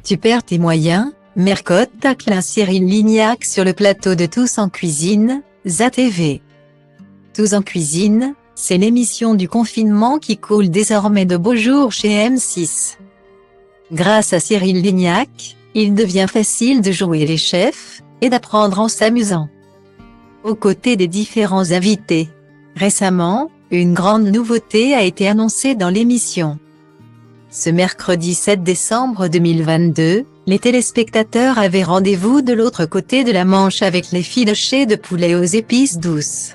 Tu perds tes moyens, Mercotte tacle Cyril Lignac sur le plateau de Tous en cuisine, ZATV. Tous en cuisine, c'est l'émission du confinement qui coule désormais de beaux jours chez M6. Grâce à Cyril Lignac, il devient facile de jouer les chefs, et d'apprendre en s'amusant. Aux côtés des différents invités. Récemment, une grande nouveauté a été annoncée dans l'émission. Ce mercredi 7 décembre 2022, les téléspectateurs avaient rendez-vous de l'autre côté de la Manche avec les filochés de poulet aux épices douces.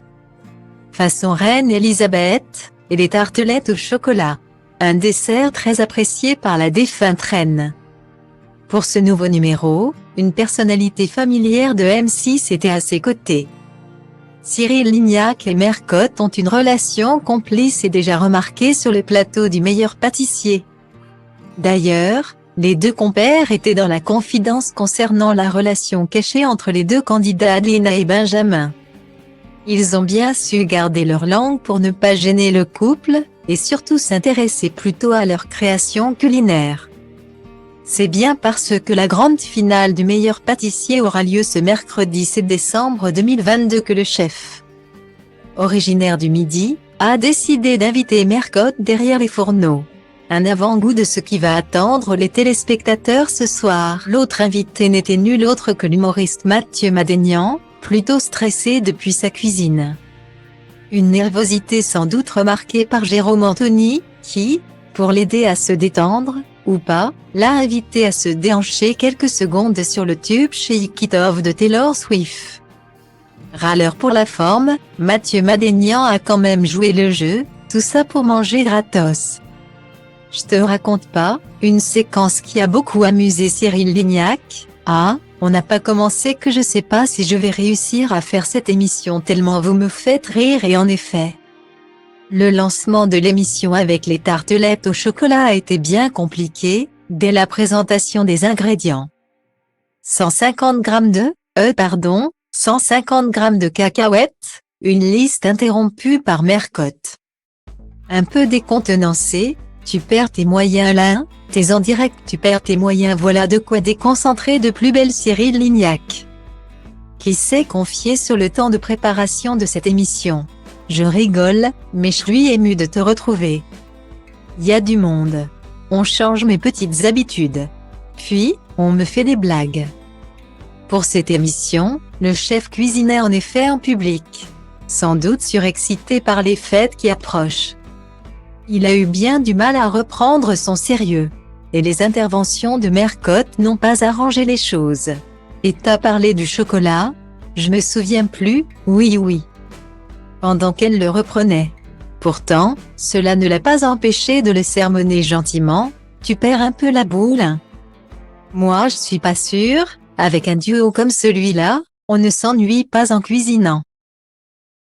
Façon Reine Elisabeth, et les tartelettes au chocolat. Un dessert très apprécié par la défunte reine. Pour ce nouveau numéro, une personnalité familière de M6 était à ses côtés. Cyril Lignac et Mercotte ont une relation complice et déjà remarquée sur le plateau du meilleur pâtissier. D'ailleurs, les deux compères étaient dans la confidence concernant la relation cachée entre les deux candidats Adelina et Benjamin. Ils ont bien su garder leur langue pour ne pas gêner le couple, et surtout s'intéresser plutôt à leur création culinaire. C'est bien parce que la grande finale du meilleur pâtissier aura lieu ce mercredi 7 décembre 2022 que le chef, originaire du Midi, a décidé d'inviter Mercotte derrière les fourneaux. Un avant-goût de ce qui va attendre les téléspectateurs ce soir. L'autre invité n'était nul autre que l'humoriste Mathieu Madénian, plutôt stressé depuis sa cuisine. Une nervosité sans doute remarquée par Jérôme Anthony, qui, pour l'aider à se détendre, ou pas, l'a invité à se déhancher quelques secondes sur le tube Shake It Off de Taylor Swift. Râleur pour la forme, Mathieu Madénian a quand même joué le jeu, tout ça pour manger gratos. Je te raconte pas, une séquence qui a beaucoup amusé Cyril Lignac. Ah, on n'a pas commencé que je sais pas si je vais réussir à faire cette émission tellement vous me faites rire et en effet. Le lancement de l'émission avec les tartelettes au chocolat a été bien compliqué, dès la présentation des ingrédients. 150 g 150 g de cacahuètes, une liste interrompue par Mercotte. Un peu décontenancé, tu perds tes moyens là, t'es en direct, tu perds tes moyens, voilà de quoi déconcentrer de plus belle Cyril Lignac. Qui s'est confié sur le temps de préparation de cette émission. Je rigole, mais je suis ému de te retrouver. Y a du monde. On change mes petites habitudes. Puis, on me fait des blagues. Pour cette émission, le chef cuisinait en effet en public. Sans doute surexcité par les fêtes qui approchent. Il a eu bien du mal à reprendre son sérieux. Et les interventions de Mercotte n'ont pas arrangé les choses. Et t'as parlé du chocolat? Je me souviens plus, oui. Pendant qu'elle le reprenait. Pourtant, cela ne l'a pas empêché de le sermonner gentiment. Tu perds un peu la boule. Moi je suis pas sûre, avec un duo comme celui-là, on ne s'ennuie pas en cuisinant.